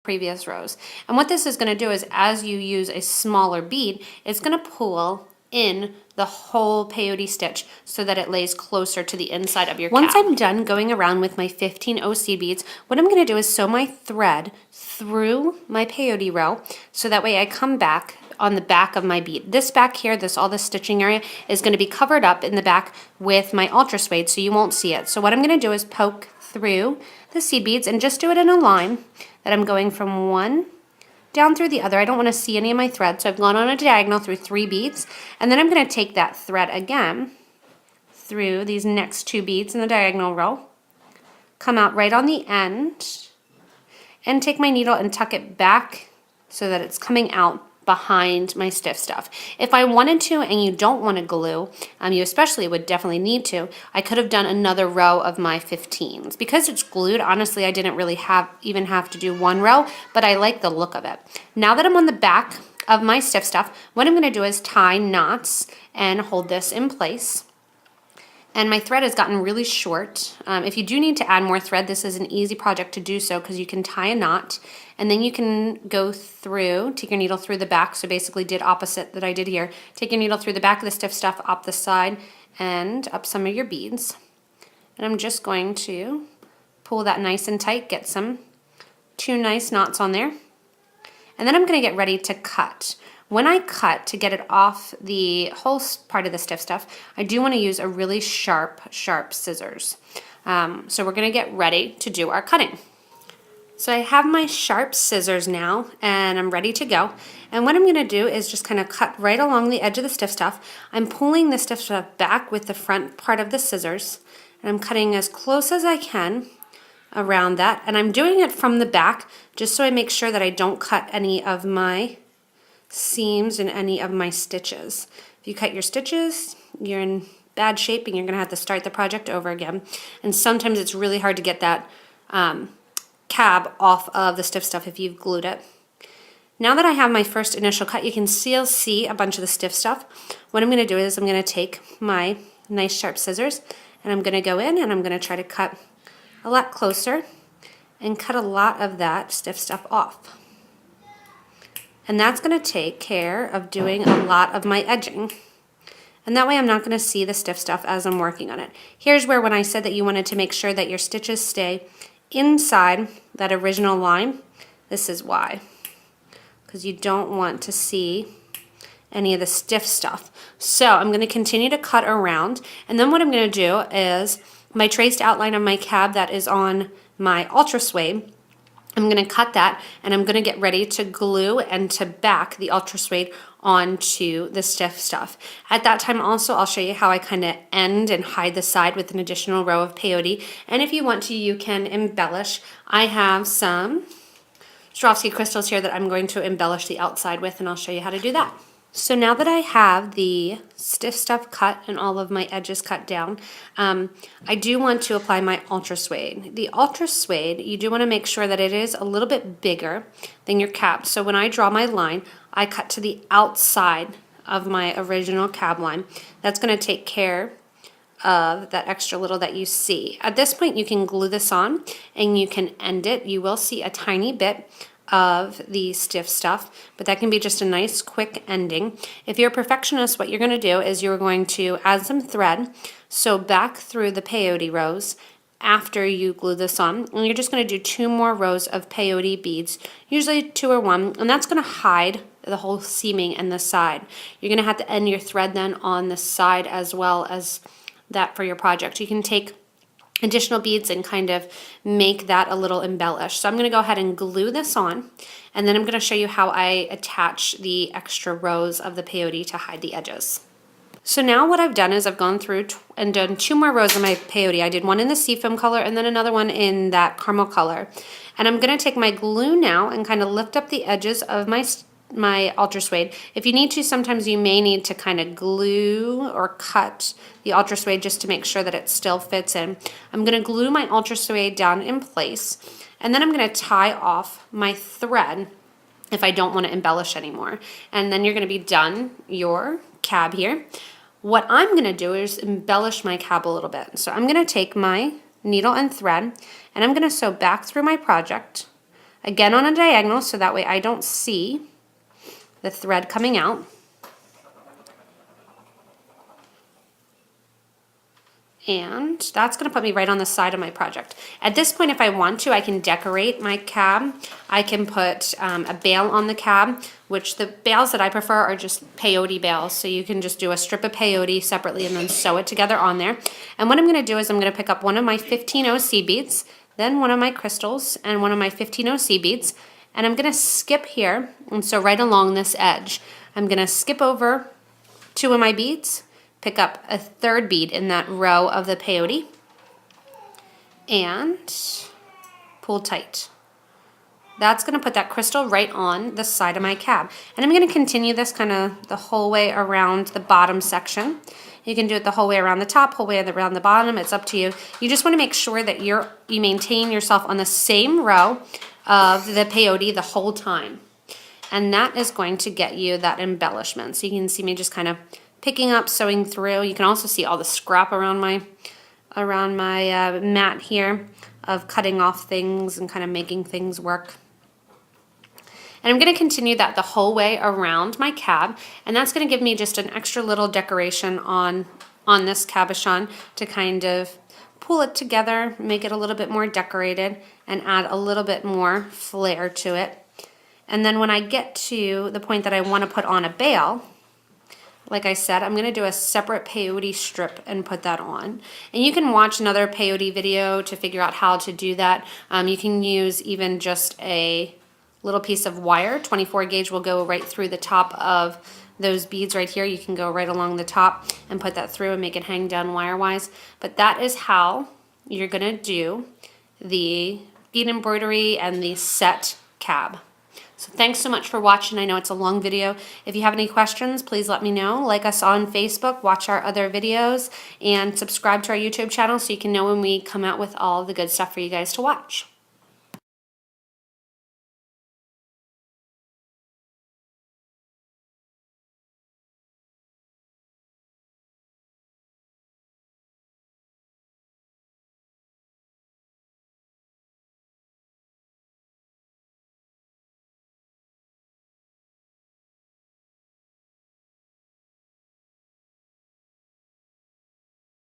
previous rows. And what this is going to do is as you use a smaller bead, it's going to pull in the whole peyote stitch so that it lays closer to the inside of your cap. Once I'm done going around with my 15 OC beads, what I'm going to do is sew my thread through my peyote row so that way I come back on the back of my bead. This back here, all this stitching area is going to be covered up in the back with my ultra suede so you won't see it. So what I'm going to do is poke through the seed beads and just do it in a line that I'm going from one down through the other. I don't want to see any of my thread, so I've gone on a diagonal through 3 beads, and then I'm going to take that thread again through these next 2 beads in the diagonal row, come out right on the end, and take my needle and tuck it back so that it's coming out behind my stiff stuff. If I wanted to and you don't want to glue, you especially would definitely need to, I could have done another row of my 15s. Because it's glued, honestly, I didn't really even have to do 1 row, but I like the look of it. Now that I'm on the back of my stiff stuff, what I'm going to do is tie knots and hold this in place. And my thread has gotten really short. If you do need to add more thread, this is an easy project to do so because you can tie a knot and then you can go through, take your needle through the back, so basically did opposite that I did here. Take your needle through the back of the stiff stuff, up the side, and up some of your beads. And I'm just going to pull that nice and tight, get 2 nice knots on there. And then I'm going to get ready to cut. When I cut to get it off the whole part of the stiff stuff, I do want to use a really sharp scissors. So we're going to get ready to do our cutting. So I have my sharp scissors now and I'm ready to go. And what I'm going to do is just kind of cut right along the edge of the stiff stuff. I'm pulling the stiff stuff back with the front part of the scissors and I'm cutting as close as I can around that. And I'm doing it from the back just so I make sure that I don't cut any of my seams and any of my stitches. If you cut your stitches, you're in bad shape and you're going to have to start the project over again. And sometimes it's really hard to get that cab off of the stiff stuff if you've glued it. Now that I have my first initial cut, you can still see a bunch of the stiff stuff. What I'm going to do is I'm going to take my nice sharp scissors and I'm going to go in and I'm going to try to cut a lot closer and cut a lot of that stiff stuff off. And that's going to take care of doing a lot of my edging. And that way I'm not going to see the stiff stuff as I'm working on it. Here's where when I said that you wanted to make sure that your stitches stay inside that original line, this is why. Because you don't want to see any of the stiff stuff. So I'm going to continue to cut around. And then what I'm going to do is my traced outline of my cab that is on my ultra suede, I'm going to cut that and I'm going to get ready to glue and to back the ultra suede onto the stiff stuff. At that time also I'll show you how I kind of end and hide the side with an additional row of peyote, and if you want to you can embellish. I have some Swarovski crystals here that I'm going to embellish the outside with and I'll show you how to do that. So now that I have the stiff stuff cut and all of my edges cut down, I do want to apply my ultra suede. The ultra suede, you do want to make sure that it is a little bit bigger than your cab. So when I draw my line, I cut to the outside of my original cab line. That's going to take care of that extra little that you see. At this point you can glue this on and you can end it. You will see a tiny bit of the stiff stuff, but that can be just a nice quick ending. If you're a perfectionist, what you're going to do is you're going to add some thread, sew back through the peyote rows after you glue this on, and you're just going to do 2 more rows of peyote beads, usually 2 or 1, and that's going to hide the whole seaming and the side. You're going to have to end your thread then on the side as well as that for your project. You can take additional beads and kind of make that a little embellished. So I'm going to go ahead and glue this on, and then I'm going to show you how I attach the extra rows of the peyote to hide the edges. So now what I've done is I've gone through and done 2 more rows of my peyote. I did one in the seafoam color and then another one in that caramel color. And I'm going to take my glue now and kind of lift up the edges of my ultra suede. If you need to, sometimes you may need to kind of glue or cut the ultra suede just to make sure that it still fits in. I'm going to glue my ultra suede down in place, and then I'm going to tie off my thread if I don't want to embellish anymore. And then you're going to be done your cab here. What I'm going to do is embellish my cab a little bit. So I'm going to take my needle and thread and I'm going to sew back through my project again on a diagonal so that way I don't see the thread coming out. And that's going to put me right on the side of my project. At this point, if I want to, I can decorate my cab. I can put a bail on the cab, which the bails that I prefer are just peyote bails. So you can just do a strip of peyote separately and then sew it together on there. And what I'm going to do is I'm going to pick up one of my 15-0 seed beads, then one of my crystals, and one of my 15-0 seed beads. And I'm going to skip here, and so right along this edge, I'm going to skip over 2 of my beads, pick up a 3rd bead in that row of the peyote, and pull tight. That's going to put that crystal right on the side of my cab. And I'm going to continue this kind of the whole way around the bottom section. You can do it the whole way around the top, whole way around the bottom. It's up to you. You just want to make sure that you maintain yourself on the same row of the peyote the whole time. And that is going to get you that embellishment. So you can see me just kind of picking up, sewing through. You can also see all the scrap around my mat here of cutting off things and kind of making things work. And I'm going to continue that the whole way around my cab, and that's going to give me just an extra little decoration on this cabochon to kind of pull it together, make it a little bit more decorated, and add a little bit more flair to it. And then when I get to the point that I want to put on a bail, like I said, I'm going to do a separate peyote strip and put that on. And you can watch another peyote video to figure out how to do that. You can use even just a little piece of wire. 24 gauge will go right through the top of those beads right here. You can go right along the top and put that through and make it hang down wire-wise. But that is how you're going to do the bead embroidery and the set cab. So thanks so much for watching. I know it's a long video. If you have any questions, please let me know. Like us on Facebook, watch our other videos, and subscribe to our YouTube channel so you can know when we come out with all the good stuff for you guys to watch.